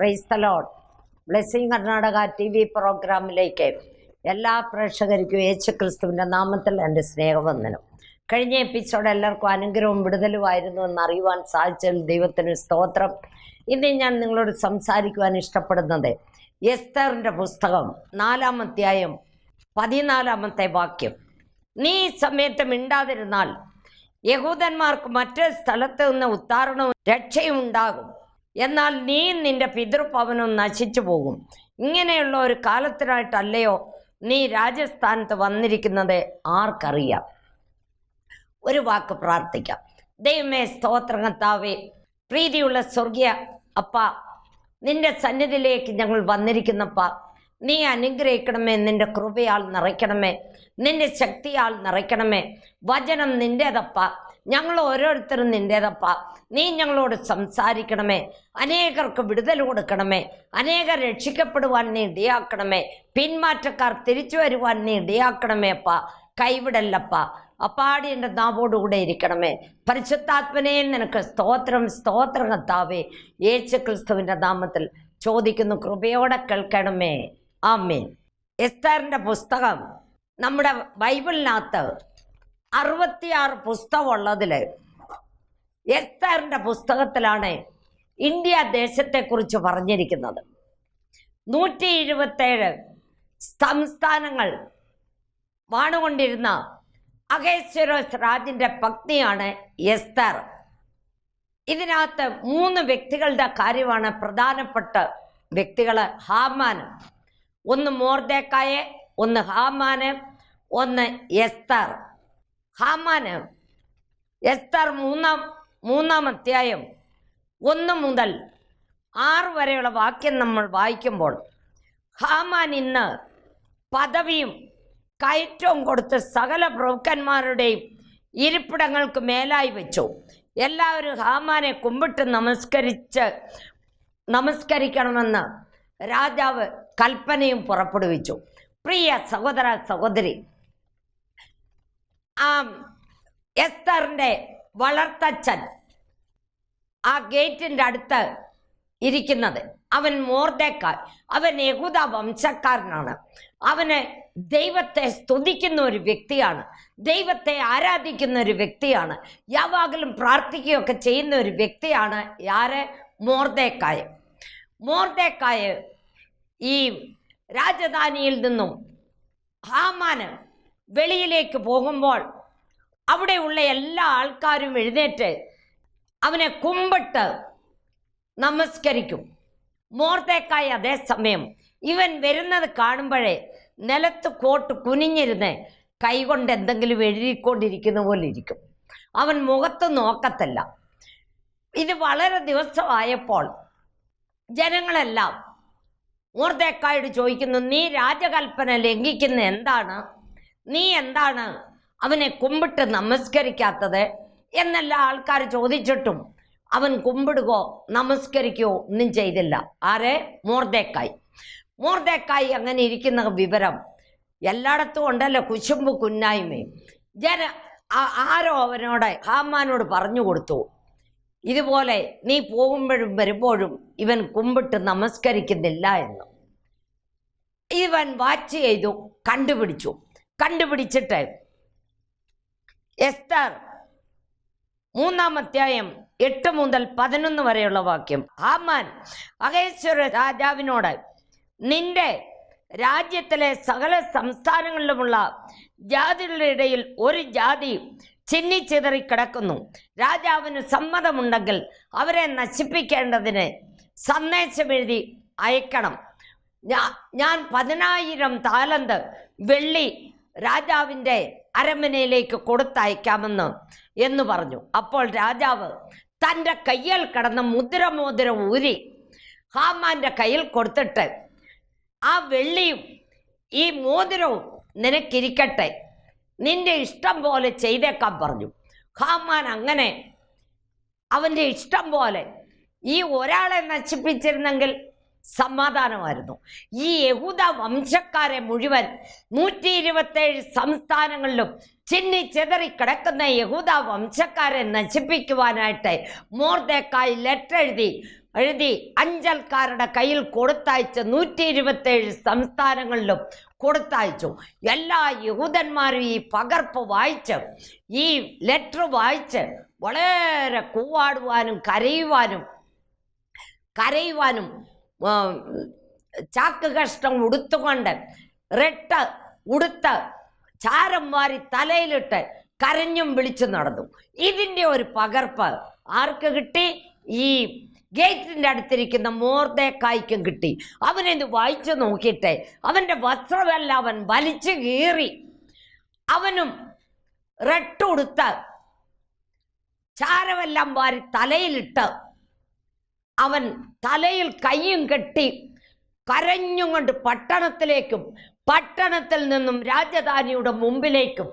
Price the Lord. Blessing Karnataka TV പ്രോഗ്രാമിലേക്ക് എല്ലാ പ്രേക്ഷകർക്കും യേശുക്രിസ്തുവിൻ്റെ നാമത്തിൽ എൻ്റെ സ്നേഹവന്ദനം. കഴിഞ്ഞ എപ്പിസോഡ് എല്ലാവർക്കും അനുഗ്രഹവും വിടുതലുമായിരുന്നു എന്നറിയുവാൻ സാധിച്ചതിൽ ദൈവത്തിന് സ്തോത്രം. ഇന്ന് ഞാൻ നിങ്ങളോട് സംസാരിക്കുവാൻ ഇഷ്ടപ്പെടുന്നത് എസ്തറിൻ്റെ പുസ്തകം 4-ാം അധ്യായം 14-ാമത്തെ വാക്യം. നീ ഈ സമയത്ത് മിണ്ടാതിരുന്നാൽ യഹൂദന്മാർക്ക് മറ്റൊരു സ്ഥലത്ത് നിന്ന് ഉദ്ധാരണവും രക്ഷയും ഉണ്ടാകും, എന്നാൽ നീ നിന്റെ പിതൃഭവനും നശിച്ചു പോകും. ഇങ്ങനെയുള്ള ഒരു കാലത്തിനായിട്ടല്ലയോ നീ രാജസ്ഥാനത്ത് വന്നിരിക്കുന്നത് ആർക്കറിയാം. ഒരു വാക്ക് പ്രാർത്ഥിക്കാം. ദൈവമേ, സ്തോത്രം കർത്താവേ, പ്രീതിയുള്ള സ്വർഗീയ അപ്പ, നിന്റെ സന്നിധിയിലേക്ക് ഞങ്ങൾ വന്നിരിക്കുന്നപ്പ, നീ അനുഗ്രഹിക്കണമേ, നിന്റെ കൃപയാൽ നിറയ്ക്കണമേ, നിന്റെ ശക്തിയാൽ നിറയ്ക്കണമേ. വചനം നിൻ്റേതപ്പ, ഞങ്ങൾ ഓരോരുത്തരും നിൻ്റേതപ്പ. നീ ഞങ്ങളോട് സംസാരിക്കണമേ, അനേകർക്ക് വിടുതൽ കൊടുക്കണമേ, അനേകർ രക്ഷിക്കപ്പെടുവാൻ നീ ഇടയാക്കണമേ, പിന്മാറ്റക്കാർ തിരിച്ചു വരുവാൻ നീ ഇടയാക്കണമേ അപ്പ. കൈവിടല്ലപ്പ അപ്പാടി എൻ്റെ നാവോടുകൂടെ ഇരിക്കണമേ. പരിശുദ്ധാത്മനെ നിനക്ക് സ്തോത്രം, സ്തോത്രം കർത്താവേ. യേശു ക്രിസ്തുവിൻ്റെ നാമത്തിൽ ചോദിക്കുന്നു, കൃപയോടെ കേൾക്കണമേ. ആമേൻ. എസ്തറിൻ്റെ പുസ്തകം നമ്മുടെ ബൈബിളിനകത്ത് 66 പുസ്തകമുള്ളതിൽ എസ്തറിൻ്റെ പുസ്തകത്തിലാണ് ഇന്ത്യ ദേശത്തെക്കുറിച്ച് പറഞ്ഞിരിക്കുന്നത്. 127 സംസ്ഥാനങ്ങൾ വാണുകൊണ്ടിരുന്ന അഹശ്വേരോസ് രാജൻ്റെ പത്നിയാണ് എസ്തർ. ഇതിനകത്ത് 3 വ്യക്തികളുടെ കാര്യമാണ് പ്രധാനപ്പെട്ട വ്യക്തികൾ. ഹാമാന്, ഒന്ന് മൊർദെഖായി, ഒന്ന് ഹാമാന്, ഒന്ന് എസ്തർ. ഹാമാന് എസ്തർ 3-ാം അധ്യായം 1 മുതൽ 6 വരെയുള്ള വാക്യം നമ്മൾ വായിക്കുമ്പോൾ, ഹാമാൻ ഇന്ന് പദവിയും കയറ്റവും കൊടുത്ത് സകല പ്രഭുക്കന്മാരുടെയും ഇരിപ്പിടങ്ങൾക്ക് മേലായി വെച്ചു. എല്ലാവരും ഹാമാനെ കുമ്പിട്ട് നമസ്കരിക്കണമെന്ന് രാജാവ് കൽപ്പനയും പുറപ്പെടുവിച്ചു. പ്രിയ സഹോദര സഹോദരി, എസ്തറിൻ്റെ വളർത്തച്ഛൻ ആ ഗേറ്റിൻ്റെ അടുത്ത് ഇരിക്കുന്നത്, അവൻ മൊർദെഖായി, അവൻ യഹൂദ വംശക്കാരനാണ്. അവന് ദൈവത്തെ സ്തുതിക്കുന്ന ഒരു വ്യക്തിയാണ്, ദൈവത്തെ ആരാധിക്കുന്ന ഒരു വ്യക്തിയാണ്, യാവാകലും പ്രാർത്ഥിക്കുകയൊക്കെ ചെയ്യുന്ന ഒരു വ്യക്തിയാണ്. ആര്? മൊർദെഖായി. മൊർദെഖായി ഈ രാജധാനിയിൽ നിന്നും ഹാമാന് വെളിയിലേക്ക് പോകുമ്പോൾ അവിടെയുള്ള എല്ലാ ആൾക്കാരും എഴുന്നേറ്റ് അവനെ കുമ്പിട്ട് നമസ്കരിക്കും. മൊർദെഖായി അതേസമയം ഇവൻ വരുന്നത് കാണുമ്പോഴേ നിലത്ത് കോട്ട് കുനിഞ്ഞിരുന്ന് കൈകൊണ്ട് എന്തെങ്കിലും എഴുതിക്കൊണ്ടിരിക്കുന്ന പോലെ ഇരിക്കും. അവൻ മുഖത്ത് നോക്കത്തില്ല. ഇത് വളരെ ദിവസമായപ്പോൾ ജനങ്ങളെല്ലാം മൊർദെഖായിയോട് ചോദിക്കുന്നു, നീ രാജകൽപ്പന ലംഘിക്കുന്ന എന്താണ്? നീ എന്താണ് അവനെ കുമ്പിട്ട് നമസ്കരിക്കാത്തത് എന്നെല്ലാം ആൾക്കാർ ചോദിച്ചിട്ടും അവൻ കുമ്പിടുകയോ നമസ്കരിക്കുകയോ ഒന്നും ചെയ്തില്ല. ആരെ? മൊർദെഖായി. മൊർദെഖായി അങ്ങനെ ഇരിക്കുന്ന വിവരം എല്ലായിടത്തും ഉണ്ടല്ലോ, കുശുമ്പ് കുന്നായ്മയും. ആരോ അവനോട്, ഹാമാനോട് പറഞ്ഞു കൊടുത്തു, ഇതുപോലെ നീ പോകുമ്പോഴും വരുമ്പോഴും ഇവൻ കുമ്പിട്ട് നമസ്കരിക്കുന്നില്ല എന്ന്. ഇവൻ വാച്ച് ചെയ്തു, കണ്ടുപിടിച്ചിട്ട് എസ്തർ 3-ാം അധ്യായം 8 മുതൽ 11 വരെയുള്ള വാക്യം. ഹാമാൻ അഹശ്വേരോസ് രാജാവിനോട്, നിന്റെ രാജ്യത്തിലെ സകല സംസ്ഥാനങ്ങളിലുമുള്ള ജാതികളുടെ ഇടയിൽ ഒരു ജാതി ചിന്നിച്ചിതറി കിടക്കുന്നു. രാജാവിന് സമ്മതമുണ്ടെങ്കിൽ അവരെ നശിപ്പിക്കേണ്ടതിന് സന്ദേശം എഴുതി അയക്കണം. ഞാൻ 10,000 താലന്ത് വെള്ളി രാജാവിൻ്റെ അരമനയിലേക്ക് കൊടുത്തയക്കാമെന്ന് എന്ന് പറഞ്ഞു. അപ്പോൾ രാജാവ് തൻ്റെ കയ്യിൽ കിടന്ന മുദ്രമോതിരം ഊരി ഹാമാൻ്റെ കയ്യിൽ കൊടുത്തിട്ട്, ആ വെള്ളിയും ഈ മോതിരവും നിനക്കിരിക്കട്ടെ, നിന്റെ ഇഷ്ടം പോലെ ചെയ്തേക്കാൻ പറഞ്ഞു. ഹാമാൻ അങ്ങനെ അവൻ്റെ ഇഷ്ടം പോലെ ഈ ഒരാളെ നശിപ്പിച്ചിരുന്നെങ്കിൽ സമാധാനമായിരുന്നു. ഈ യഹൂദ വംശക്കാരെ മുഴുവൻ 127 സംസ്ഥാനങ്ങളിലും ചിന്നിച്ചെതറി കിടക്കുന്ന യഹൂദ വംശക്കാരെ നശിപ്പിക്കുവാനായിട്ട് മൊർദെഖായി ലെറ്റർ എഴുതി എഴുതി അഞ്ചൽക്കാരുടെ കയ്യിൽ കൊടുത്തയച്ച് 127 സംസ്ഥാനങ്ങളിലും കൊടുത്തയച്ചു. എല്ലാ യഹൂദന്മാരും ഈ പകർപ്പ് വായിച്ച്, ഈ ലെറ്റർ വായിച്ച് വളരെ കൂവാടുവാനും കരയുവാനും ചാക്ക് കഷ്ടം ഉടുത്തുകൊണ്ട് റെട്ട് ഉടുത്ത് ചാരം വാരി തലയിലിട്ട് കരഞ്ഞും വിളിച്ചു നടന്നു. ഇതിൻ്റെ ഒരു പകർപ്പ് ആർക്ക് കിട്ടി? ഈ ഗേറ്റിൻ്റെ അടുത്തിരിക്കുന്ന മൊർദെഖായിക്കും കിട്ടി. അവനെത് വായിച്ചു നോക്കിയിട്ട് അവൻ്റെ വസ്ത്രമെല്ലാം അവൻ വലിച്ചു കീറി, അവനും റെട്ടുടുത്ത് ചാരമെല്ലാം വാരി തലയിലിട്ട് അവൻ തലയിൽ കയ്യും കെട്ടി കരഞ്ഞും കൊണ്ട് പട്ടണത്തിൽ നിന്നും രാജധാനിയുടെ മുമ്പിലേക്കും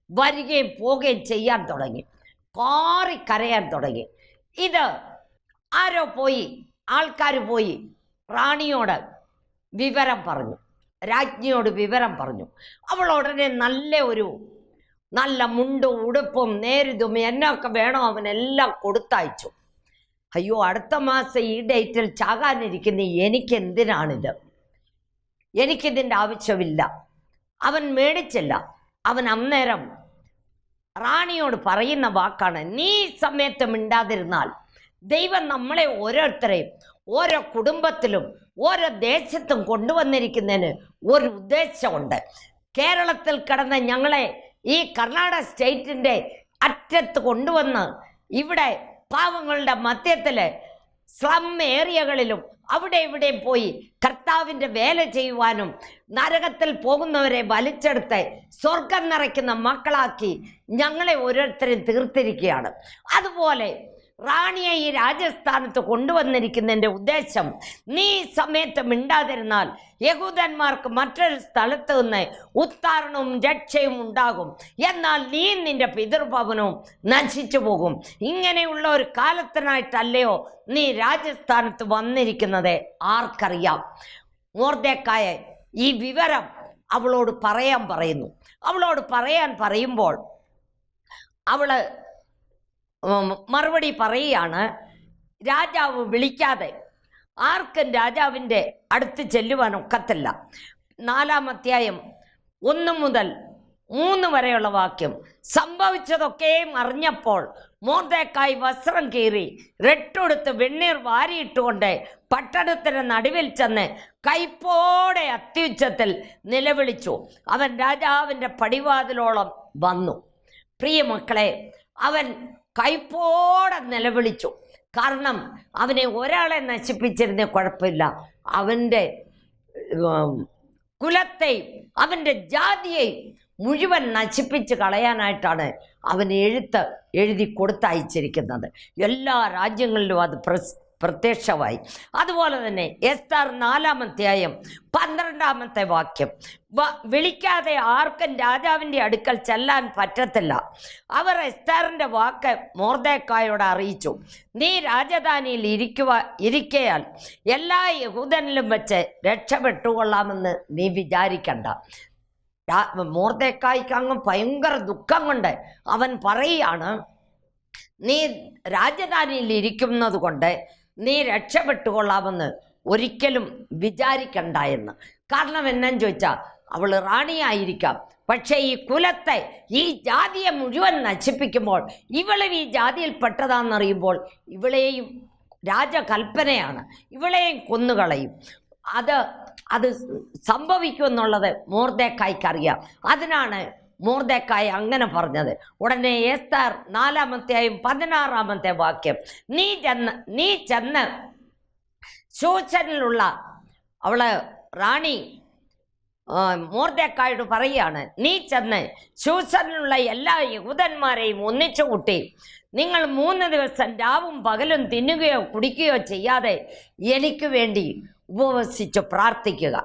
വരികയും പോവുകയും ചെയ്യാൻ തുടങ്ങി. കരയാൻ തുടങ്ങി. ഇത് ആരോ ആൾക്കാർ പോയി റാണിയോട് വിവരം പറഞ്ഞു, രാജ്ഞിയോട് വിവരം പറഞ്ഞു. അവൾ ഉടനെ നല്ല മുണ്ടും ഉടുപ്പും നേരിതും എന്നൊക്കെ വേണോ അവനെല്ലാം കൊടുത്തയച്ചു. അയ്യോ, അടുത്ത മാസം ഈ ഡേറ്റിൽ ചാകാനിരിക്കുന്ന എനിക്കെന്തിനാണിത്? എനിക്കിതിൻ്റെ ആവശ്യമില്ല. അവൻ മേടിച്ചില്ല. അവൻ അന്നേരം റാണിയോട് പറയുന്ന വാക്കാണ്, നീ സമയത്ത് മിണ്ടാതിരുന്നാൽ ദൈവം നമ്മളെ ഓരോരുത്തരെയും ഓരോ കുടുംബത്തിലും ഓരോ ദേശത്തും കൊണ്ടുവന്നിരിക്കുന്നതിന് ഒരു ഉദ്ദേശമുണ്ട്. കേരളത്തിൽ കിടന്ന് ഞങ്ങളെ ഈ കർണാടക സ്റ്റേറ്റിൻ്റെ അറ്റത്ത് കൊണ്ടുവന്ന് ഇവിടെ പാവങ്ങളുടെ മധ്യത്തിൽ സ്ലം ഏരിയകളിലും അവിടെ ഇവിടെയും പോയി കർത്താവിൻ്റെ വേല ചെയ്യുവാനും നരകത്തിൽ പോകുന്നവരെ വലിച്ചെടുത്ത് സ്വർഗം നിറയ്ക്കുന്ന മക്കളാക്കി ഞങ്ങളെ ഓരോരുത്തരും തീർത്തിരിക്കുകയാണ്. അതുപോലെ റാണിയെ ഈ രാജസ്ഥാനത്ത് കൊണ്ടുവന്നിരിക്കുന്നതിൻ്റെ ഉദ്ദേശം, നീ സമയത്ത് മിണ്ടാതിരുന്നാൽ യഹൂദന്മാർക്ക് മറ്റൊരു സ്ഥലത്ത് നിന്ന് ഉത്താരണവും രക്ഷയും ഉണ്ടാകും, എന്നാൽ നീ നിന്റെ പിതൃഭവനവും നശിച്ചു പോകും. ഇങ്ങനെയുള്ള ഒരു കാലത്തിനായിട്ടല്ലയോ നീ രാജസ്ഥാനത്ത് വന്നിരിക്കുന്നത്? ആർക്കറിയാം? മൊർദെഖായി ഈ വിവരം അവളോട് പറയുന്നു. അവളോട് പറയുമ്പോൾ അവള് മറുപടി പറയുകയാണ്, രാജാവ് വിളിക്കാതെ ആർക്കും രാജാവിൻ്റെ അടുത്ത് ചെല്ലുവാൻ ഒക്കത്തില്ല. 4-ാം അധ്യായം 1 മുതൽ 3 വരെയുള്ള വാക്യം. സംഭവിച്ചതൊക്കെയും അറിഞ്ഞപ്പോൾ മൊർദെഖായി വസ്ത്രം കീറി റെട്ടുടുത്ത് വെണ്ണീർ വാരിയിട്ടുകൊണ്ട് പട്ടണത്തിന് നടുവിൽ ചെന്ന് കൈപ്പോടെ അത്യുച്ചത്തിൽ നിലവിളിച്ചു. അവൻ രാജാവിൻ്റെ പടിവാതിലോളം വന്നു. പ്രിയ മക്കളെ, അവൻ കൈപ്പോടെ നിലവിളിച്ചു. കാരണം അവനെ ഒരാളെ നശിപ്പിച്ചിരുന്ന കുഴപ്പമില്ല, അവൻ്റെ കുലത്തെയും അവൻ്റെ ജാതിയെയും മുഴുവൻ നശിപ്പിച്ച് കളയാനായിട്ടാണ് അവൻ എഴുതി കൊടുത്തയച്ചിരിക്കുന്നത്. എല്ലാ രാജ്യങ്ങളിലും അത് പ്രത്യക്ഷമായി. അതുപോലെ തന്നെ എസ്തർ 4-ാം അധ്യായം 12-ാമത്തെ വാക്യം. വിളിക്കാതെ ആർക്കും രാജാവിൻ്റെ അടുക്കൽ ചെല്ലാൻ പറ്റത്തില്ല. അവർ എസ്തറിൻ്റെ വാക്ക് മൊർദെഖായിയോട് അറിയിച്ചു. നീ രാജധാനിയിൽ ഇരിക്കയാൽ എല്ലാ യഹൂദനിലും വെച്ച് രക്ഷപ്പെട്ടുകൊള്ളാമെന്ന് നീ വിചാരിക്കണ്ട. മൊർദെഖായിക്ക് അങ്ങ് ഭയങ്കര ദുഃഖം കൊണ്ട് അവൻ പറയുകയാണ്, നീ രാജധാനിയിൽ ഇരിക്കുന്നത് കൊണ്ട് നീ രക്ഷപ്പെട്ടുകൊള്ളാമെന്ന് ഒരിക്കലും വിചാരിക്കണ്ട എന്ന്. കാരണം എന്നാന്ന് ചോദിച്ചാൽ അവൾ റാണിയായിരിക്കാം, പക്ഷേ ഈ കുലത്തെ ഈ ജാതിയെ മുഴുവൻ നശിപ്പിക്കുമ്പോൾ ഇവളും ഈ ജാതിയിൽ പെട്ടതാണെന്നറിയുമ്പോൾ ഇവളെയും രാജകൽപ്പനയാണ്, ഇവളെയും കൊന്നുകളയും. അത് സംഭവിക്കുമെന്നുള്ളത് മൊർദെഖായിക്ക് അറിയാം. അതിനാണ് മൊർദെഖായി അങ്ങനെ പറഞ്ഞത്. ഉടനെ എസ്തർ 4-ാം അധ്യായം 16-ാമത്തെ വാക്യം. നീ ചെന്ന് ശൂശനിലുള്ള അവള് റാണി മൊർദെഖായിയോട് പറയുകയാണ്, നീ ചെന്ന് ശൂശനിലുള്ള എല്ലാ യഹൂദന്മാരെയും ഒന്നിച്ചു കൂട്ടി നിങ്ങൾ 3 ദിവസം രാവും പകലും തിന്നുകയോ കുടിക്കുകയോ ചെയ്യാതെ എനിക്ക് വേണ്ടി ഉപവസിച്ച് പ്രാർത്ഥിക്കുക.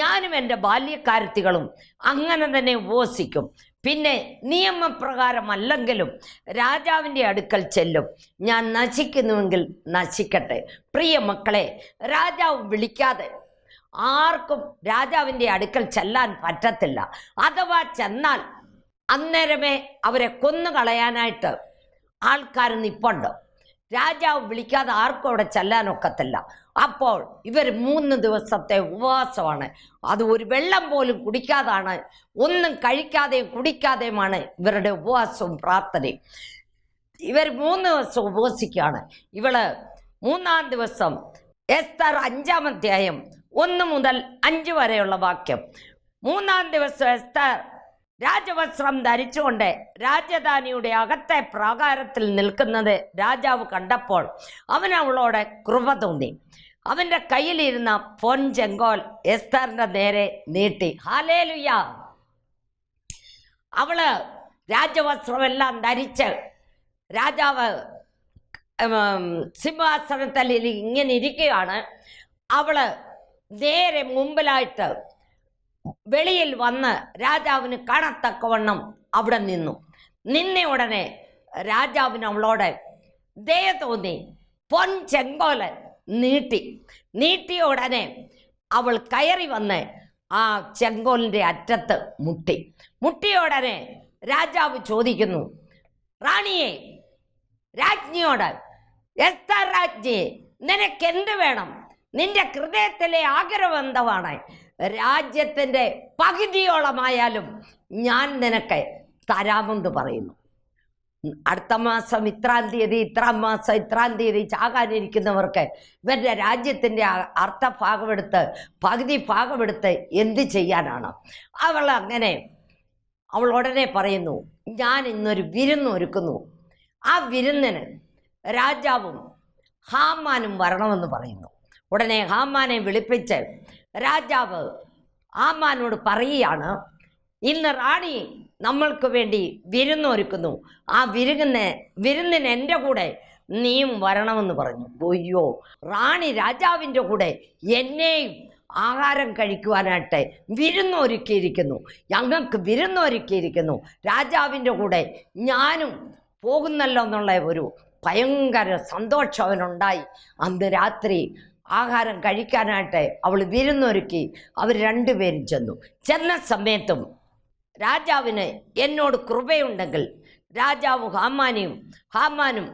ഞാനും എൻ്റെ ബാല്യക്കാരത്തികളും അങ്ങനെ തന്നെ ഉപവസിക്കും. പിന്നെ നിയമപ്രകാരമല്ലെങ്കിലും രാജാവിൻ്റെ അടുക്കൽ ചെല്ലും. ഞാൻ നശിക്കുന്നുവെങ്കിൽ നശിക്കട്ടെ. പ്രിയ മക്കളെ, രാജാവ് വിളിക്കാതെ ആർക്കും രാജാവിൻ്റെ അടുക്കൽ ചെല്ലാൻ പറ്റത്തില്ല. അഥവാ ചെന്നാൽ അന്നേരമേ അവരെ കൊന്നുകളയാനായിട്ട് ആൾക്കാർ നിപ്പുണ്ട്. രാജാവ് വിളിക്കാതെ ആർക്കും അവിടെ ചെല്ലാനൊക്കത്തില്ല. അപ്പോൾ ഇവർ 3 ദിവസത്തെ ഉപവാസമാണ്. അത് ഒരു വെള്ളം പോലും കുടിക്കാതാണ്, ഒന്നും കഴിക്കാതെയും കുടിക്കാതെയുമാണ് ഇവരുടെ ഉപവാസവും പ്രാർത്ഥനയും. ഇവർ 3 ദിവസം ഉപവസിക്കുകയാണ്. ഇവള് 3-ാം ദിവസം എസ്തർ 5-ാം അധ്യായം 1 മുതൽ 5 വരെയുള്ള വാക്യം. 3-ാം ദിവസം എസ്തർ രാജവസ്ത്രം ധരിച്ചുകൊണ്ട് രാജധാനിയുടെ അകത്തെ പ്രാകാരത്തിൽ നിൽക്കുന്നത് രാജാവ് കണ്ടപ്പോൾ അവൻ അവളോട് കൃപ തോന്നി. അവൻ്റെ കയ്യിലിരുന്ന പൊൻചെങ്കോൽ എസ്തറിന്റെ നേരെ നീട്ടി. ഹല്ലേലൂയ! അവള് രാജവസ്ത്രമെല്ലാം ധരിച്ച് രാജാവ് സിംഹാസനത്തിൽ ഇങ്ങനെ ഇരിക്കുകയാണ്. അവള് നേരെ മുമ്പിലായിട്ട് വെളിയിൽ വന്ന് രാജാവിന് കാണത്തക്കവണ്ണം അവിടെ നിന്ന ഉടനെ രാജാവിന് അവളോട് ദയ തോന്നി പൊൻചെങ്കോല് നീട്ടിയ ഉടനെ അവൾ കയറി വന്ന് ആ ചെങ്കോലിൻ്റെ അറ്റത്ത് മുട്ടിയ ഉടനെ രാജാവ് ചോദിക്കുന്നു, റാണിയെ, രാജ്ഞിയോട്, എസ്തർ രാജ്ഞിയെ, നിനക്കെന്ത് വേണം? നിന്റെ ഹൃദയത്തിലെ ആഗ്രഹം എന്താണ്? രാജ്യത്തിൻ്റെ പകുതിയോളമായാലും ഞാൻ നിനക്ക് തരാമെന്ന് പറയുന്നു. അടുത്ത മാസം ഇത്രാം തീയതി ചാകാനിരിക്കുന്നവർക്ക് ഇവരുടെ രാജ്യത്തിൻ്റെ പകുതി ഭാഗമെടുത്ത് എന്ത് ചെയ്യാനാണ്? അവൾ ഉടനെ പറയുന്നു, ഞാൻ ഇന്നൊരു വിരുന്നൊരുക്കുന്നു. ആ വിരുന്നിന് രാജാവും ഹാമാനും വരണമെന്ന് പറയുന്നു. ഉടനെ ഹാമാനെ വിളിപ്പിച്ച് രാജാവ് ഹാമാനോട് പറയുകയാണ്, ഇന്ന് റാണി നമ്മൾക്ക് വേണ്ടി വിരുന്നൊരുക്കുന്നു. ആ വിരുന്നിന് എൻ്റെ കൂടെ നീയും വരണമെന്ന് പറഞ്ഞു. അയ്യോ, റാണി രാജാവിൻ്റെ കൂടെ എന്നെയും ആഹാരം കഴിക്കുവാനായിട്ട് ഞങ്ങൾക്ക് വിരുന്നൊരുക്കിയിരിക്കുന്നു. രാജാവിൻ്റെ കൂടെ ഞാനും പോകുന്നല്ലോ എന്നുള്ള ഒരു ഭയങ്കര സന്തോഷം അവനുണ്ടായി. അന്ന് രാത്രി ആഹാരം കഴിക്കാനായിട്ട് അവൾ വിരുന്നൊരുക്കി. അവർ 2 പേരും ചെന്ന സമയത്തും രാജാവിന് എന്നോട് കൃപയുണ്ടെങ്കിൽ രാജാവ് ഹാമാനും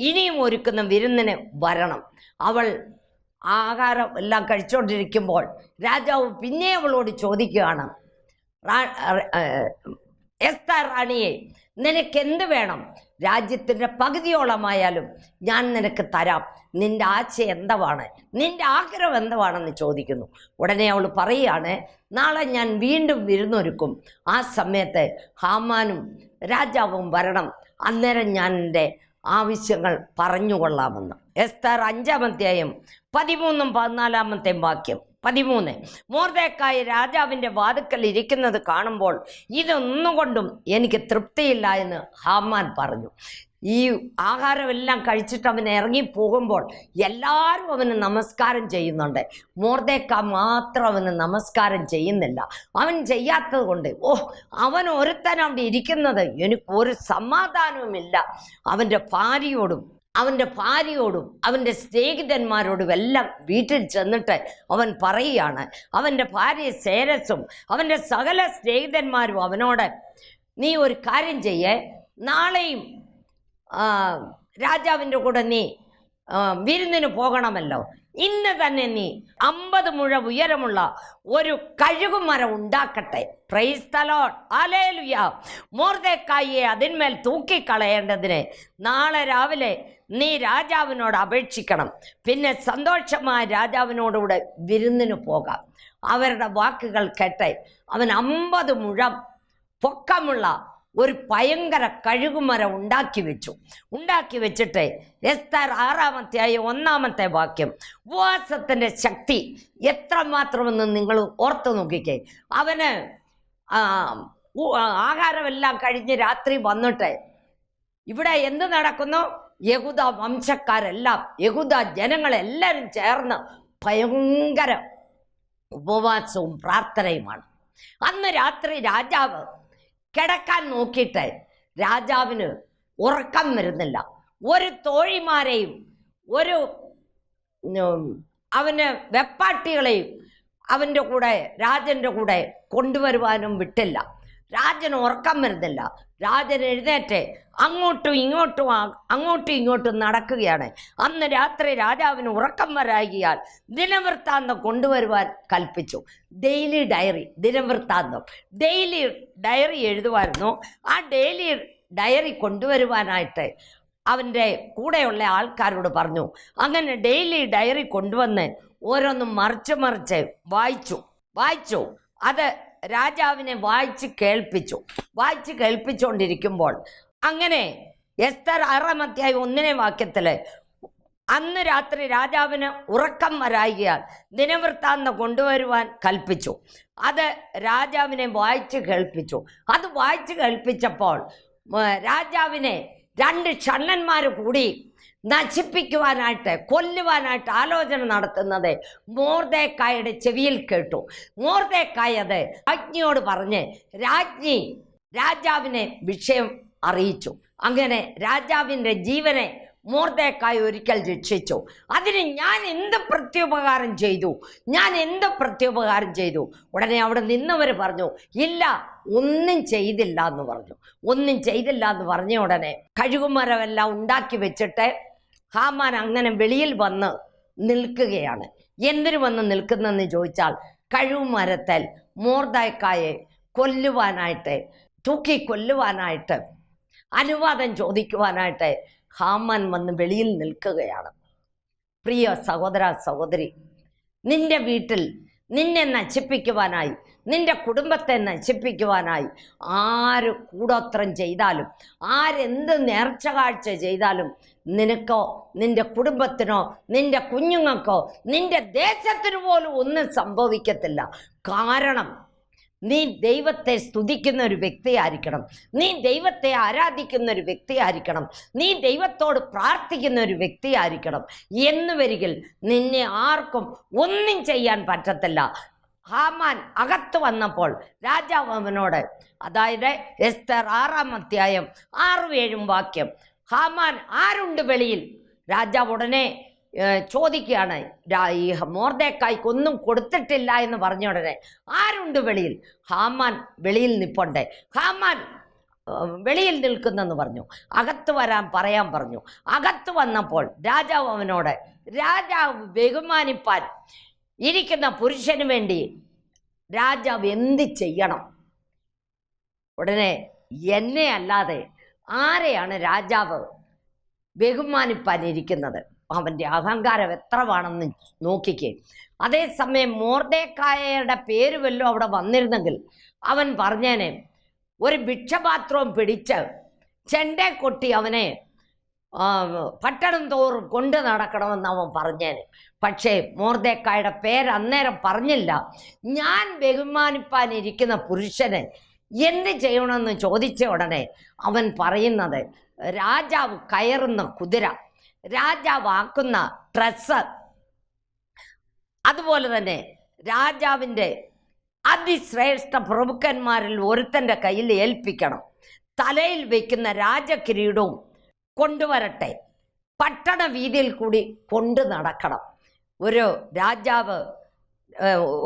ഇനിയും ഒരുക്കുന്ന വിരുന്നിന് വരണം. അവൾ ആഹാരം എല്ലാം കഴിച്ചുകൊണ്ടിരിക്കുമ്പോൾ രാജാവ് പിന്നെ അവളോട് ചോദിക്കുകയാണ്, എസ്തർ റാണിയെ, നിനക്കെന്ത് വേണം? രാജ്യത്തിൻ്റെ പകുതിയോളമായാലും ഞാൻ നിനക്ക് തരാം. നിന്റെ ആശ എന്താണ്? നിന്റെ ആഗ്രഹം എന്താണെന്ന് ചോദിക്കുന്നു. ഉടനെ അവൾ പറയുകയാണ്, നാളെ ഞാൻ വീണ്ടും വിരുന്നൊരുക്കും. ആ സമയത്ത് ഹാമാനും രാജാവും വരണം. അന്നേരം ഞാൻ എൻ്റെ ആവശ്യങ്ങൾ പറഞ്ഞുകൊള്ളാമെന്ന്. എസ്തർ 5-ാം അധ്യായം 13-14 വാക്യം. 13 മൊർദെഖായി രാജാവിൻ്റെ വാതിക്കൽ ഇരിക്കുന്നത് കാണുമ്പോൾ ഇതൊന്നുകൊണ്ടും എനിക്ക് തൃപ്തിയില്ല എന്ന് ഹാമാൻ പറഞ്ഞു. ഈ ആഹാരമെല്ലാം കഴിച്ചിട്ട് അവൻ ഇറങ്ങിപ്പോകുമ്പോൾ എല്ലാവരും അവന് നമസ്കാരം ചെയ്യുന്നുണ്ട്. മൊർദെഖായി മാത്രം അവന് നമസ്കാരം ചെയ്യുന്നില്ല. അവൻ ചെയ്യാത്തത് കൊണ്ട് അവൻ ഒരുത്തൻ അവിടെ ഇരിക്കുന്നത് എനിക്കൊരു സമാധാനവുമില്ല. അവൻ്റെ ഭാര്യയോടും അവൻ്റെ സ്നേഹിതന്മാരോടും എല്ലാം വീട്ടിൽ ചെന്നിട്ട് അവൻ പറയുകയാണ്. അവൻ്റെ ഭാര്യ സേരസും അവൻ്റെ സകല സ്നേഹിതന്മാരും അവനോട്, നീ ഒരു കാര്യം ചെയ്യേ, നാളെയും രാജാവിൻ്റെ കൂടെ നീ വിരുന്നിന് പോകണമല്ലോ. ഇന്ന് തന്നെ നീ 50 മുഴ ഉയരമുള്ള ഒരു കഴുകുമരം ഉണ്ടാക്കട്ടെ. Praise the lord, hallelujah. മൊർദെഖായിയെ അതിന്മേൽ തൂക്കിക്കളയേണ്ടതിന് നാളെ രാവിലെ നീ രാജാവിനോട് അപേക്ഷിക്കണം. പിന്നെ സന്തോഷമായ രാജാവിനോടുകൂടെ വിരുന്നിന് പോകാം. അവരുടെ വാക്കുകൾ കേട്ട് അവൻ 50 മുഴം പൊക്കമുള്ള ഒരു ഭയങ്കര കഴുകുമരം ഉണ്ടാക്കി വെച്ചിട്ട് എസ്തർ 6-ാം അധ്യായം 1-ാമത്തെ വാക്യം. ഉപവാസത്തിൻ്റെ ശക്തി എത്രമാത്രമെന്ന് നിങ്ങൾ ഓർത്തു നോക്കിക്കേ. അവന് ആഹാരമെല്ലാം കഴിഞ്ഞ് രാത്രി വന്നിട്ട് ഇവിടെ എന്ത് നടക്കുന്നു? യഹൂദ വംശക്കാരെല്ലാം, യഹൂദ ജനങ്ങളെല്ലാവരും ചേർന്ന് ഭയങ്കര ഉപവാസവും പ്രാർത്ഥനയുമാണ്. അന്ന് രാത്രി രാജാവ് കിടക്കാൻ നോക്കിയിട്ട് രാജാവിന് ഉറക്കം വരുന്നില്ല. ഒരു തോഴിമാരെയും അവന് വെപ്പാട്ടികളെയും രാജൻ്റെ കൂടെ കൊണ്ടുവരുവാനും വിട്ടില്ല. രാജന് ഉറക്കം വരുന്നില്ല. രാജൻ എഴുന്നേറ്റ് അങ്ങോട്ടും ഇങ്ങോട്ടും നടക്കുകയാണ്. അന്ന് രാത്രി രാജാവിന് ഉറക്കം വരാകിയാൽ ദിനവൃത്താന്തം കൊണ്ടുവരുവാൻ കൽപ്പിച്ചു. ദിനവൃത്താന്തം ഡെയിലി ഡയറി എഴുതുമായിരുന്നു. ആ ഡെയിലി ഡയറി കൊണ്ടുവരുവാനായിട്ട് അവൻ്റെ കൂടെയുള്ള ആൾക്കാരോട് പറഞ്ഞു. അങ്ങനെ ഡെയിലി ഡയറി കൊണ്ടുവന്ന് ഓരോന്നും മറിച്ച് വായിച്ചു. അത് രാജാവിനെ വായിച്ച് കേൾപ്പിച്ചുകൊണ്ടിരിക്കുമ്പോൾ അങ്ങനെ എസ്തർ 6:1 അന്ന് രാത്രി രാജാവിന് ഉറക്കം വരായികയാൽ ദിനവൃത്താന്തം കൊണ്ടുവരുവാൻ കൽപ്പിച്ചു. അത് രാജാവിനെ വായിച്ച് കേൾപ്പിച്ചു. അത് വായിച്ച് കേൾപ്പിച്ചപ്പോൾ രാജാവിനെ 2 ഷണ്ഡന്മാർ കൂടി നശിപ്പിക്കുവാനായിട്ട്, കൊല്ലുവാനായിട്ട് ആലോചന നടത്തുന്നത് മൊർദെഖായിയുടെ ചെവിയിൽ കേട്ടു. മൊർദെഖായി അത് രാജ്ഞിയോട് പറഞ്ഞ് രാജാവിനെ വിഷയം അറിയിച്ചു. അങ്ങനെ രാജാവിൻ്റെ ജീവനെ മൊർദെഖായി ഒരിക്കൽ രക്ഷിച്ചു. അതിന് ഞാൻ എന്ത് പ്രത്യുപകാരം ചെയ്തു? ഉടനെ അവിടെ നിന്നവർ പറഞ്ഞു, ഇല്ല, ഒന്നും ചെയ്തില്ല എന്ന് പറഞ്ഞ ഉടനെ കഴുകുമരമെല്ലാം ഉണ്ടാക്കി വെച്ചിട്ട് ഹാമാൻ അങ്ങനെ വെളിയിൽ വന്ന് നിൽക്കുകയാണ്. എന്തിനു വന്ന് നിൽക്കുന്നെന്ന് ചോദിച്ചാൽ, കഴുകുമരത്തിൽ മൊർദെഖായെ തൂക്കിക്കൊല്ലുവാനായിട്ട് അനുവാദം ചോദിക്കുവാനായിട്ട് ഹാമാൻ വന്ന് വെളിയിൽ നിൽക്കുകയാണ്. പ്രിയ സഹോദര സഹോദരി, നിന്റെ വീട്ടിൽ നിന്നെ നശിപ്പിക്കുവാനായി, നിന്റെ കുടുംബത്തെ നശിപ്പിക്കുവാനായി ആര് കൂടോത്രം ചെയ്താലും, ആരെന്ത് നേർച്ച കാഴ്ച ചെയ്താലും നിനക്കോ നിന്റെ കുടുംബത്തിനോ നിന്റെ കുഞ്ഞുങ്ങൾക്കോ നിന്റെ ദേശത്തിനു പോലും ഒന്നും സംഭവിക്കത്തില്ല. കാരണം നീ ദൈവത്തെ സ്തുതിക്കുന്ന ഒരു വ്യക്തിയായിരിക്കണം, നീ ദൈവത്തെ ആരാധിക്കുന്ന ഒരു വ്യക്തിയായിരിക്കണം, നീ ദൈവത്തോട് പ്രാർത്ഥിക്കുന്ന ഒരു വ്യക്തിയായിരിക്കണം. എന്ന് വരികിൽ നിന്നെ ആർക്കും ഒന്നും ചെയ്യാൻ പറ്റത്തില്ല. ഹാമാൻ അകത്ത് വന്നപ്പോൾ രാജാവ് അവനോട്, അതായത് എസ്തർ 6:6-7 ഹാമാൻ ആരുണ്ട് വെളിയിൽ? രാജാവ് ഉടനെ ചോദിക്കുകയാണ്, ഈ മൊർദെഖായിക്ക് ഒന്നും കൊടുത്തിട്ടില്ല എന്ന് പറഞ്ഞ ഉടനെ ആരുണ്ട് വെളിയിൽ? ഹാമാൻ വെളിയിൽ നിൽപ്പുണ്ട്. ഹാമാൻ വെളിയിൽ നിൽക്കുന്നെന്ന് പറഞ്ഞു. അകത്ത് വരാൻ പറയാൻ പറഞ്ഞു. അകത്ത് വന്നപ്പോൾ രാജാവ് അവനോട്, രാജാവ് ബഹുമാനിപ്പാൻ ഇരിക്കുന്ന പുരുഷന് വേണ്ടി രാജാവ് എന്ത് ചെയ്യണം? ഉടനെ, എന്നെ അല്ലാതെ ആരെയാണ് രാജാവ് ബഹുമാനിപ്പാനിരിക്കുന്നത്? അവൻ്റെ അഹങ്കാരം എത്രവാണെന്ന് നോക്കിക്കേ. അതേസമയം മൊർദെഖായിയുടെ പേര് വല്ലതും അവിടെ വന്നിരുന്നെങ്കിൽ അവൻ പറഞ്ഞേനെ, ഒരു ഭിക്ഷപാത്രവും പിടിച്ച് ചെണ്ടേ കൊട്ടി അവനെ പട്ടണം തോറും കൊണ്ട് നടക്കണമെന്ന് അവൻ പറഞ്ഞേനെ. പക്ഷേ മൊർദെഖായിയുടെ പേര് അന്നേരം പറഞ്ഞില്ല. ഞാൻ ബഹുമാനിപ്പാനിരിക്കുന്ന പുരുഷന് എന്ത് ചെയ്യണമെന്ന് ചോദിച്ച ഉടനെ അവൻ പറയുന്നത്, രാജാവ് കയറുന്ന കുതിര, രാജാവ് ആക്കുന്ന ഡ്രസ്സ്, അതുപോലെ തന്നെ രാജാവിൻ്റെ അതിശ്രേഷ്ഠ പ്രഭുക്കന്മാരിൽ ഒരുത്തൻ്റെ കയ്യിൽ ഏൽപ്പിക്കണം. തലയിൽ വയ്ക്കുന്ന രാജകിരീടവും കൊണ്ടുവരട്ടെ. പട്ടണ വീതിയിൽ കൂടി കൊണ്ടു നടക്കണം. ഒരു രാജാവ്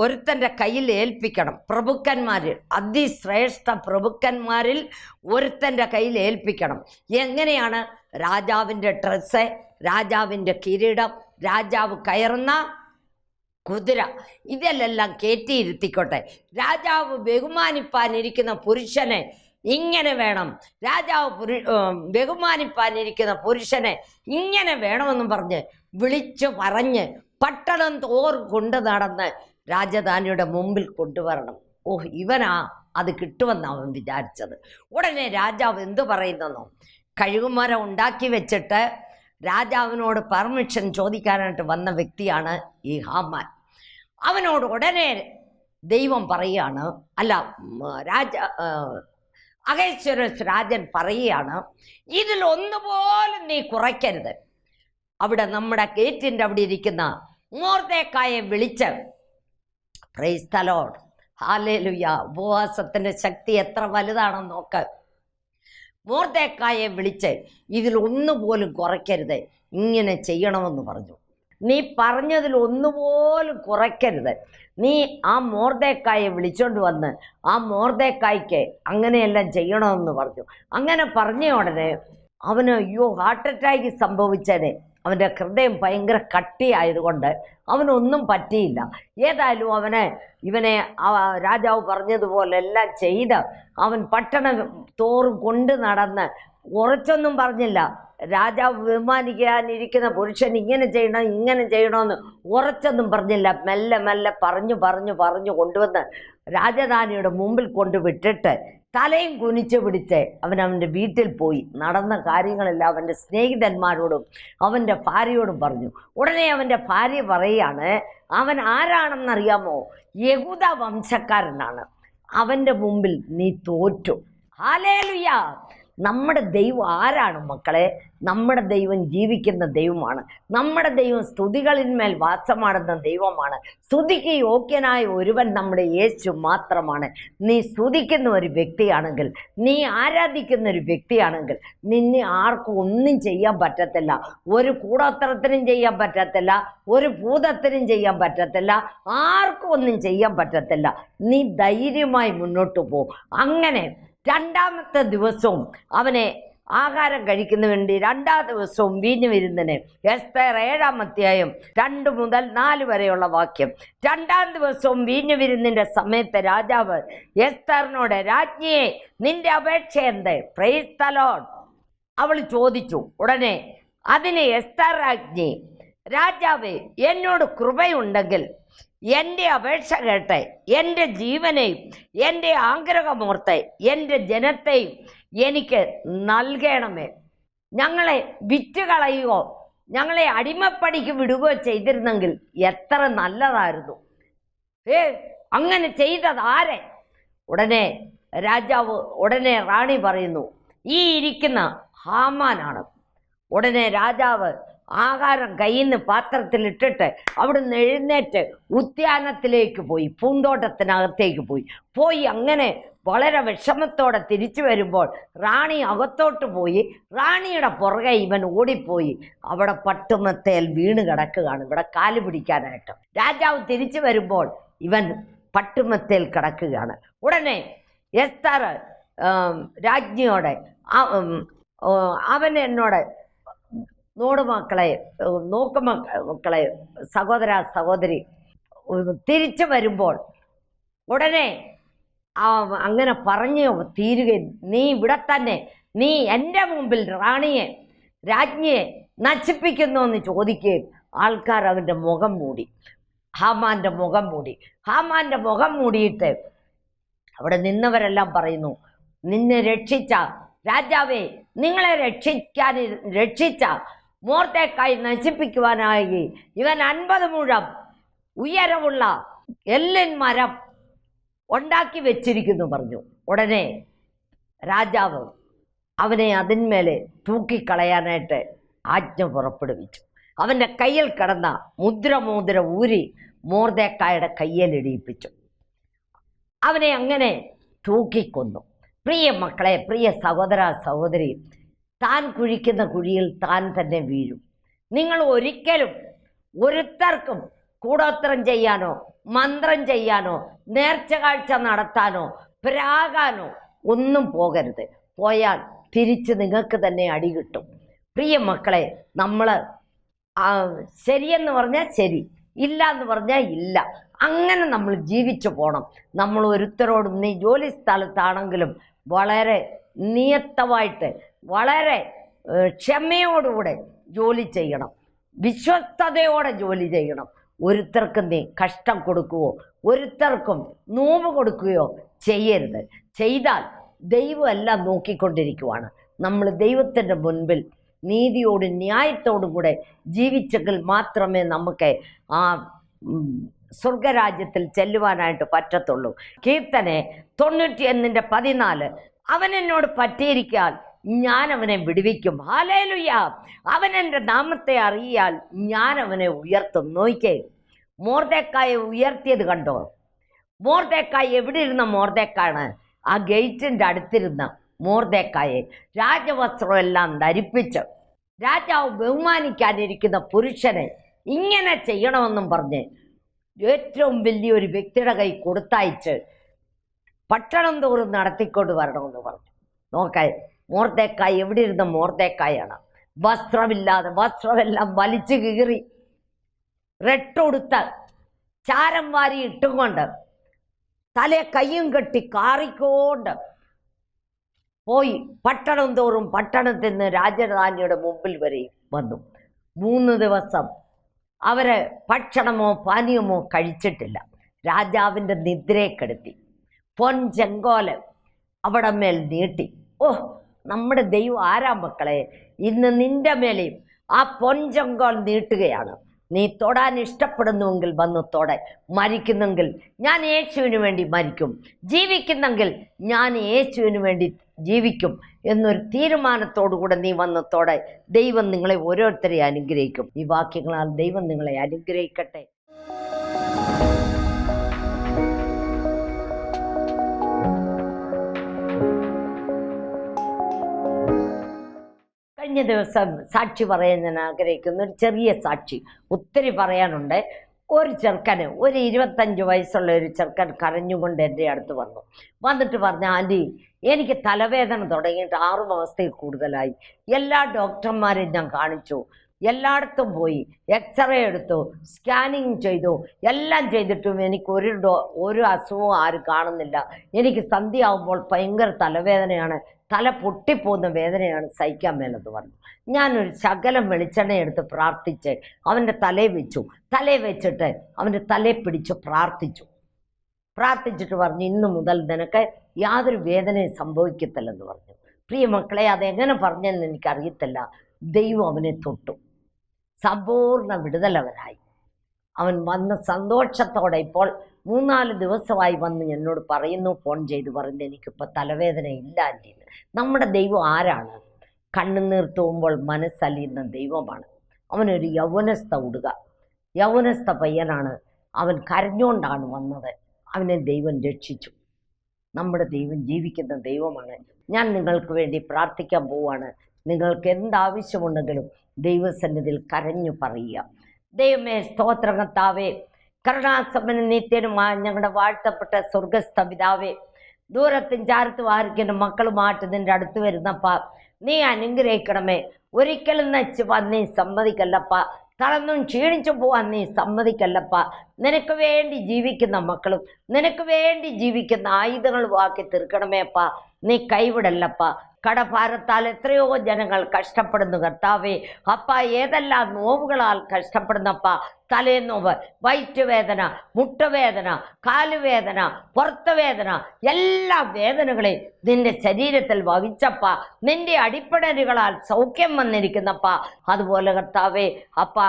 ഒരുത്തൻ്റെ കയ്യിൽ ഏൽപ്പിക്കണം. പ്രഭുക്കന്മാരിൽ, അതിശ്രേഷ്ഠ പ്രഭുക്കന്മാരിൽ ഒരുത്തൻ്റെ കയ്യിൽ ഏൽപ്പിക്കണം. എങ്ങനെയാണ്? രാജാവിൻ്റെ ഡ്രസ്സ്, രാജാവിൻ്റെ കിരീടം, രാജാവ് കയറുന്ന കുതിര, ഇതെല്ലാം കയറ്റിയിരുത്തിക്കോട്ടെ. രാജാവ് ബഹുമാനിപ്പാനിരിക്കുന്ന പുരുഷനെ ഇങ്ങനെ വേണം, രാജാവ് ബഹുമാനിപ്പാനിരിക്കുന്ന പുരുഷനെ ഇങ്ങനെ വേണമെന്നും പറഞ്ഞ് വിളിച്ചു പറഞ്ഞ് പട്ടണം തോറും കൊണ്ട് നടന്ന് രാജധാനിയുടെ മുമ്പിൽ കൊണ്ടുവരണം. ഇവനാ അത് കിട്ടുമെന്ന് അവൻ വിചാരിച്ചത്. ഉടനെ രാജാവ് എന്തു പറയുന്നെന്നോ, കഴുകുമരം ഉണ്ടാക്കി വെച്ചിട്ട് രാജാവിനോട് പെർമിഷൻ ചോദിക്കാനായിട്ട് വന്ന വ്യക്തിയാണ് ഈ ഹാമാൻ. അവനോട് ഉടനെ ദൈവം പറയുകയാണ്, അല്ല അഹശ്വേരോസ് രാജൻ പറയുകയാണ്, ഇതിലൊന്നുപോലും നീ കുറയ്ക്കരുത്. അവിടെ നമ്മുടെ ഗേറ്റിൻ്റെ അവിടെ ഇരിക്കുന്ന മൊർദെഖായെ വിളിച്ച്, പ്രൈസ് ദി ലോർഡ്, ഹല്ലേലൂയ, ഉപവാസത്തിൻ്റെ ശക്തി എത്ര വലുതാണെന്ന് നോക്ക്. മൊർദെഖായെ വിളിച്ച് ഇതിലൊന്നുപോലും കുറയ്ക്കരുത്, ഇങ്ങനെ ചെയ്യണമെന്ന് പറഞ്ഞു. നീ പറഞ്ഞതിൽ ഒന്നുപോലും കുറയ്ക്കരുത്. നീ ആ മൊർദെഖായിയെ വിളിച്ചോണ്ട് വന്ന് ആ മൊർദെഖായിക്ക് അങ്ങനെയെല്ലാം ചെയ്യണമെന്ന് പറഞ്ഞു. അങ്ങനെ പറഞ്ഞ ഉടനെ അവന് അയ്യോ ഹാർട്ട് അറ്റാക്ക് സംഭവിച്ചേനെ. അവൻ്റെ ഹൃദയം ഭയങ്കര കട്ടിയായതുകൊണ്ട് അവനൊന്നും പറ്റിയില്ല. ഏതായാലും ഇവനെ രാജാവ് പറഞ്ഞതുപോലെ എല്ലാം ചെയ്ത് അവൻ പട്ടണം തോറും കൊണ്ട് നടന്ന് കുറച്ചൊന്നും പറഞ്ഞില്ല. രാജാവ് ബഹുമാനിക്കാനിരിക്കുന്ന പുരുഷൻ ഇങ്ങനെ ചെയ്യണമെന്ന് ഉറച്ചൊന്നും പറഞ്ഞില്ല. മെല്ലെ മെല്ലെ പറഞ്ഞു കൊണ്ടുവന്ന് രാജധാനിയുടെ മുമ്പിൽ കൊണ്ടുവിട്ടിട്ട് തലയും കുനിച്ചു പിടിച്ച് അവൻ്റെ വീട്ടിൽ പോയി നടന്ന കാര്യങ്ങളെല്ലാം അവൻ്റെ സ്നേഹിതന്മാരോടും അവൻ്റെ ഭാര്യയോടും പറഞ്ഞു. ഉടനെ അവൻ്റെ ഭാര്യ പറയാണ്, അവൻ ആരാണെന്നറിയാമോ? യഹൂദ വംശക്കാരനാണ്. അവൻ്റെ മുമ്പിൽ നീ തോറ്റു. ഹല്ലേലൂയ! നമ്മുടെ ദൈവം ആരാണ് മക്കളെ? നമ്മുടെ ദൈവം ജീവിക്കുന്ന ദൈവമാണ്. നമ്മുടെ ദൈവം സ്തുതികളിന്മേൽ വാസമാടുന്ന ദൈവമാണ്. സ്തുതിക്ക് യോഗ്യനായ ഒരുവൻ നമ്മുടെ യേശു മാത്രമാണ്. നീ സ്തുതിക്കുന്ന ഒരു വ്യക്തിയാണെങ്കിൽ, നീ ആരാധിക്കുന്ന ഒരു വ്യക്തിയാണെങ്കിൽ നിന്നെ ആർക്കും ഒന്നും ചെയ്യാൻ പറ്റത്തില്ല. ഒരു കൂടോത്രത്തിനും ചെയ്യാൻ പറ്റത്തില്ല, ഒരു ഭൂതത്തിനും ചെയ്യാൻ പറ്റത്തില്ല, ആർക്കും ഒന്നും ചെയ്യാൻ പറ്റത്തില്ല. നീ ധൈര്യമായി മുന്നോട്ട് പോ. അങ്ങനെ രണ്ടാമത്തെ ദിവസവും അവനെ ആഹാരം കഴിക്കുന്ന വേണ്ടി രണ്ടാം ദിവസവും വീഞ്ഞു വിരുന്നിന് എസ്തേർ 7-ാം അധ്യായം 2 മുതൽ 4 വരെയുള്ള വാക്യം. രണ്ടാം ദിവസവും വീഞ്ഞു വിരുന്നിന്റെ സമയത്ത് രാജാവ് എസ്തേറിനോട്, രാജ്ഞിയെ നിന്റെ അപേക്ഷ എന്ത്? പ്രൈസ് ദി ലോർഡ് അവൾ ചോദിച്ചു. ഉടനെ അതിന് എസ്തേർ രാജ്ഞി, രാജാവേ, എന്നോട് കൃപയുണ്ടെങ്കിൽ എൻ്റെ അപേക്ഷ കേട്ട് എൻ്റെ ജീവനെയും എൻ്റെ ആഗ്രഹമോർത്ത് എൻ്റെ ജനത്തെയും എനിക്ക് നൽകണമേ. ഞങ്ങളെ വിറ്റുകളയുകയോ ഞങ്ങളെ അടിമപ്പണിക്ക് വിടുകയോ ചെയ്തിരുന്നെങ്കിൽ എത്ര നല്ലതായിരുന്നു. അങ്ങനെ ചെയ്തത് ആരെ? ഉടനെ റാണി പറയുന്നു, ഈ ഇരിക്കുന്ന ഹാമാനാണ്. ഉടനെ രാജാവ് ആഹാരം കയ്യിൽ നിന്ന് പാത്രത്തിലിട്ടിട്ട് അവിടുന്ന് എഴുന്നേറ്റ് ഉദ്യാനത്തിലേക്ക് പോയി, പൂന്തോട്ടത്തിനകത്തേക്ക് പോയി അങ്ങനെ വളരെ വിഷമത്തോടെ തിരിച്ചു വരുമ്പോൾ റാണി അകത്തോട്ട് പോയി. റാണിയുടെ പുറകെ ഇവൻ ഓടിപ്പോയി അവിടെ പട്ടുമെത്തയിൽ വീണ് കിടക്കുകയാണ്, ഇവിടെ കാല് പിടിക്കാനായിട്ട്. രാജാവ് തിരിച്ചു വരുമ്പോൾ ഇവൻ പട്ടുമെത്തയിൽ കിടക്കുകയാണ്. ഉടനെ എസ്തർ രാജ്ഞിയോടെ, അവൻ എന്നോട് മക്കളെ സഹോദരി തിരിച്ചു വരുമ്പോൾ ഉടനെ അങ്ങനെ പറഞ്ഞു തീരുകയും, നീ ഇവിടെ തന്നെ, നീ എൻ്റെ മുമ്പിൽ രാജ്ഞിയെ നശിപ്പിക്കുന്നു എന്ന് ചോദിക്കുകയും ആൾക്കാർ അവൻ്റെ മുഖം മൂടി, ഹാമാൻ്റെ മുഖം മൂടിയിട്ട് അവിടെ നിന്നവരെല്ലാം പറയുന്നു, നിന്നെ രക്ഷിച്ച രാജാവേ, നിങ്ങളെ രക്ഷിച്ച മൊർദെഖായി നശിപ്പിക്കുവാനായി ഇവൻ 50 മുഴം ഉയരമുള്ള എല്ലിൻ മരം ഉണ്ടാക്കി വെച്ചിരിക്കുന്നു പറഞ്ഞു. ഉടനെ രാജാവ് അവനെ അതിന്മേലെ തൂക്കിക്കളയാനായിട്ട് ആജ്ഞ പുറപ്പെടുവിച്ചു. അവൻ്റെ കയ്യിൽ കിടന്ന മുദ്ര ഊരി മൊർദെഖായിയുടെ കയ്യിലിടിയിപ്പിച്ചു. അവനെ അങ്ങനെ തൂക്കിക്കൊന്നു. പ്രിയ മക്കളെ, പ്രിയ സഹോദരി, താൻ കുഴിക്കുന്ന കുഴിയിൽ താൻ തന്നെ വീഴും. നിങ്ങൾ ഒരിക്കലും ഒരുത്തർക്കും കൂടോത്രം ചെയ്യാനോ മന്ത്രം ചെയ്യാനോ നേർച്ച കാഴ്ച നടത്താനോ പ്രാകാനോ ഒന്നും പോകരുത്. പോയാൽ തിരിച്ച് നിങ്ങൾക്ക് തന്നെ അടി കിട്ടും. പ്രിയ മക്കളെ, നമ്മൾ ശരിയെന്ന് പറഞ്ഞാൽ ശരി, ഇല്ല എന്ന് പറഞ്ഞാൽ ഇല്ല, അങ്ങനെ നമ്മൾ ജീവിച്ചു പോകണം. നമ്മൾ ഒരുത്തരോടും, നീ ജോലി സ്ഥലത്താണെങ്കിലും വളരെ നിയത്തമായിട്ട് വളരെ ക്ഷമയോടുകൂടെ ജോലി ചെയ്യണം, വിശ്വസ്തയോടെ ജോലി ചെയ്യണം. ഒരുത്തർക്കും നീ കഷ്ടം കൊടുക്കുകയോ ഒരുത്തർക്കും നോവ് കൊടുക്കുകയോ ചെയ്യരുത്. ചെയ്താൽ ദൈവം എല്ലാം നോക്കിക്കൊണ്ടിരിക്കുവാണ്. നമ്മൾ ദൈവത്തിൻ്റെ മുൻപിൽ നീതിയോടും ന്യായത്തോടും കൂടെ ജീവിച്ചെങ്കിൽ മാത്രമേ നമുക്ക് ആ സ്വർഗരാജ്യത്തിൽ ചെല്ലുവാനായിട്ട് പറ്റത്തുള്ളൂ. കീർത്തനെ 91:14, അവൻ എന്നോട് പറ്റിയിരിക്കാൻ ഞാൻ അവനെ വിടുവിക്കും. ഹല്ലേലൂയ! അവൻ എൻ്റെ നാമത്തെ അറിയാൽ ഞാൻ അവനെ ഉയർത്തും. നോക്കിക്കേ, മൊർദെഖായിയെ ഉയർത്തിയത് കണ്ടോ? മൊർദെഖായി എവിടെ ഇരുന്ന മൊർദെഖായാണ്? ആ ഗേറ്റിൻ്റെ അടുത്തിരുന്ന മൊർദെഖായിയെ രാജവസ്ത്രം എല്ലാം ധരിപ്പിച്ച് രാജാവ് ബഹുമാനിക്കാനിരിക്കുന്ന പുരുഷനെ ഇങ്ങനെ ചെയ്യണമെന്നും പറഞ്ഞ് ഏറ്റവും വലിയൊരു വ്യക്തിയുടെ കൈ കൊടുത്തയച്ച് പട്ടണം തോറും നടത്തിക്കൊണ്ട് വരണമെന്ന് പറഞ്ഞു. നോക്കായി മോർദേക്കായ് എവിടെ ഇരുന്ന മോർദേക്കായാണ്. വസ്ത്രമില്ലാതെ വസ്ത്രമെല്ലാം വലിച്ചു കീറി റെട്ടൊടുത്ത് ചാരം വാരി ഇട്ടുകൊണ്ട് തലേ കയ്യും കെട്ടി കാറിക്കൊണ്ട് പോയി പട്ടണം തോറും പട്ടണത്തിൽ നിന്ന് രാജധാനിയുടെ മുമ്പിൽ വരെ വന്നു. 3 ദിവസം അവര് ഭക്ഷണമോ പാനീയമോ കഴിച്ചിട്ടില്ല. രാജാവിൻ്റെ നിദ്രയെ കെടുത്തി. പൊൻചെങ്കോല് അവിടെ മേൽ നീട്ടി. ഓ, നമ്മുടെ ദൈവം ആരാ മക്കളെ? ഇന്ന് നിന്റെ മേലെയും ആ പൊൻചെങ്കോൽ നീട്ടുകയാണ്. നീ തൊടാൻ ഇഷ്ടപ്പെടുന്നുവെങ്കിൽ വന്ന് തൊടെ. മരിക്കുന്നെങ്കിൽ ഞാൻ യേശുവിന് വേണ്ടി മരിക്കും, ജീവിക്കുന്നെങ്കിൽ ഞാൻ യേശുവിന് വേണ്ടി ജീവിക്കും എന്നൊരു തീരുമാനത്തോടുകൂടെ നീ വന്ന് തൊടെ. ദൈവം നിങ്ങളെ ഓരോരുത്തരെയും അനുഗ്രഹിക്കും. ഈ വാക്യങ്ങളാൽ ദൈവം നിങ്ങളെ അനുഗ്രഹിക്കട്ടെ. കഴിഞ്ഞ ദിവസം സാക്ഷി പറയാൻ ഞാൻ ആഗ്രഹിക്കുന്ന ഒരു ചെറിയ സാക്ഷി. ഒത്തിരി പറയാനുണ്ട്. ഒരു ചെറുക്കന്, ഒരു 25 വയസ്സുള്ള ഒരു ചെറുക്കൻ കരഞ്ഞുകൊണ്ട് എൻ്റെ അടുത്ത് വന്നിട്ട് പറഞ്ഞു, ആൻറ്റി എനിക്ക് തലവേദന തുടങ്ങിയിട്ട് 6 മാസത്തിൽ കൂടുതലായി. എല്ലാ ഡോക്ടർമാരെയും ഞാൻ കാണിച്ചു, എല്ലായിടത്തും പോയി, എക്സ്റേ എടുത്തു, സ്കാനിങ് ചെയ്തു, എല്ലാം ചെയ്തിട്ടും എനിക്ക് ഒരു അസുഖവും ആരും കാണുന്നില്ല. എനിക്ക് സന്ധ്യയാവുമ്പോൾ ഭയങ്കര തലവേദനയാണ്, തല പൊട്ടിപ്പോകുന്ന വേദനയാണ്, സഹിക്കാൻ മേലെന്ന് പറഞ്ഞു. ഞാനൊരു ശകലം വെളിച്ചെണ്ണ എടുത്ത് പ്രാർത്ഥിച്ച് അവൻ്റെ തലയിൽ വെച്ചു. തലയിൽ വെച്ചിട്ട് അവൻ്റെ തലയിൽ പിടിച്ച് പ്രാർത്ഥിച്ചിട്ട് പറഞ്ഞു, ഇന്നു മുതൽ നിനക്ക് യാതൊരു വേദനയും സംഭവിക്കത്തില്ലെന്ന് പറഞ്ഞു. പ്രിയ മക്കളെ, അതെങ്ങനെ പറഞ്ഞെന്ന് എനിക്കറിയത്തില്ല. ദൈവം അവനെ തൊട്ടു, സമ്പൂർണ്ണ വിടുതലവനായി. അവൻ വന്ന് സന്തോഷത്തോടെ ഇപ്പോൾ 3-4 ദിവസമായി വന്ന് എന്നോട് പറയുന്നു, ഫോൺ ചെയ്ത് പറയുന്നു, എനിക്കിപ്പോൾ തലവേദന ഇല്ല ആൻറ്റി. നമ്മുടെ ദൈവം ആരാണ്? കണ്ണുനീർ തൂവുമ്പോൾ മനസ്സലിയുന്ന ദൈവമാണ്. അവനൊരു യൗവനസ്ഥ പയ്യനാണ്. അവൻ കരഞ്ഞുകൊണ്ടാണ് വന്നത്. അവനെ ദൈവം രക്ഷിച്ചു. നമ്മുടെ ദൈവം ജീവിക്കുന്ന ദൈവമാണ്. ഞാൻ നിങ്ങൾക്ക് വേണ്ടി പ്രാർത്ഥിക്കാൻ പോവുകയാണ്. നിങ്ങൾക്ക് എന്താവശ്യമുണ്ടെങ്കിലും ദൈവസന്നിധിയിൽ കരഞ്ഞു പറയുക. ദൈവമേ, സ്തോത്രം കർത്താവേ, കരുണാസമ്പന്ന നിത്യനുമായ ഞങ്ങളുടെ വാഴ്ത്തപ്പെട്ട സ്വർഗസ്ഥ പിതാവേ, ദൂരത്തും ചാരത്തും ആയിരിക്കുന്ന മക്കളുമായിട്ട് നിന്റെ അടുത്ത് വരുന്നപ്പാ, നീ അനുഗ്രഹിക്കണമേ. ഒരിക്കലും നച്ചുവാൻ നീ സമ്മതിക്കല്ലപ്പ, തളർന്നും ക്ഷീണിച്ചു പോവാൻ നീ സമ്മതിക്കല്ലപ്പ. നിനക്ക് വേണ്ടി ജീവിക്കുന്ന മക്കളും നിനക്ക് വേണ്ടി ജീവിക്കുന്ന ആയുധങ്ങളും ആക്കി തീർക്കണമേ അപ്പ. നീ കൈവിടല്ലപ്പ. കടഭാരത്താൽ എത്രയോ ജനങ്ങൾ കഷ്ടപ്പെടുന്നു കർത്താവേ. അപ്പ, ഏതെല്ലാം നോവുകളാൽ കഷ്ടപ്പെടുന്നപ്പ, തലേനോവ്, വയറ്റുവേദന, മുട്ടുവേദന, കാലുവേദന, പുറത്തുവേദന, എല്ലാ വേദനകളെയും നിന്റെ ശരീരത്തിൽ വഹിച്ചപ്പ, നിന്റെ അടിപ്പടലുകളാൽ സൗഖ്യം വന്നിരിക്കുന്നപ്പ. അതുപോലെ കർത്താവേ അപ്പ,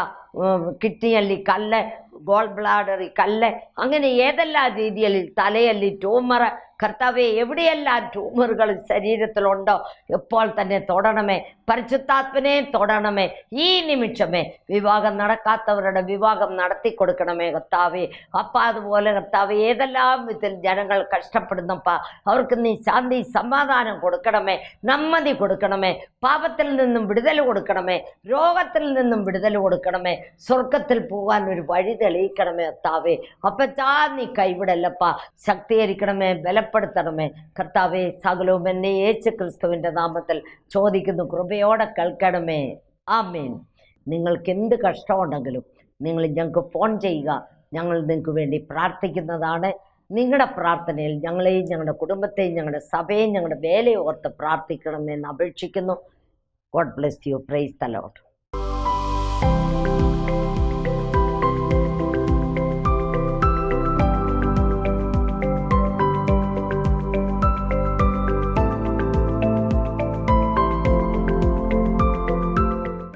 കിഡ്നിയല്ലി കല്ല്, ഗോൾ ബ്ലാഡറി കല്ല്, അങ്ങനെ ഏതെല്ലാം രീതിയിൽ തലയല്ലി ട്യൂമർ, കർത്താവെ എവിടെയെല്ലാം ട്യൂമറുകൾ ശരീരത്തിലുണ്ടോ ഇപ്പോൾ തന്നെ തൊടണമേ. പരിശുദ്ധാത്മനെ തൊടണമേ. ഈ നിമിഷമേ വിവാഹം നടക്കാത്തവരുടെ വിവാഹം നടത്തി കൊടുക്കണമേ കർത്താവെ. അപ്പ, അതുപോലെ കർത്താവെ ഏതെല്ലാം വിധത്തിൽ ജനങ്ങൾ കഷ്ടപ്പെടുന്നപ്പ, അവർക്ക് നീ ശാന്തി സമാധാനം കൊടുക്കണമേ, നമ്മതി കൊടുക്കണമേ, പാപത്തിൽ നിന്നും വിടുതൽ കൊടുക്കണമേ, രോഗത്തിൽ നിന്നും വിടുതൽ കൊടുക്കണമേ, സ്വർഗത്തിൽ പോകാൻ ഒരു വഴി തെളിയിക്കണമേ കർത്താവെ. അപ്പച്ചാ, നീ കൈവിടല്ലപ്പ, ശക്തീകരിക്കണമേ, ബലപ്പെടുത്തണമേ കർത്താവെ. സകലവും എന്നെ യേശു ക്രിസ്തുവിൻ്റെ നാമത്തിൽ ചോദിക്കുന്നു, കൃപയോടെ കേൾക്കണമേ. ആമേൻ. നിങ്ങൾക്ക് എന്ത് കഷ്ടമുണ്ടെങ്കിലും നിങ്ങൾ ഞങ്ങൾക്ക് ഫോൺ ചെയ്യുക. ഞങ്ങൾ നിങ്ങൾക്ക് വേണ്ടി പ്രാർത്ഥിക്കുന്നതാണ്. നിങ്ങളുടെ പ്രാർത്ഥനയിൽ ഞങ്ങളെയും ഞങ്ങളുടെ കുടുംബത്തെയും ഞങ്ങളുടെ സഭയെയും ഞങ്ങളുടെ വേലയെ ഓർത്ത് പ്രാർത്ഥിക്കണമെന്ന് അപേക്ഷിക്കുന്നു. God bless you. Price the Lord.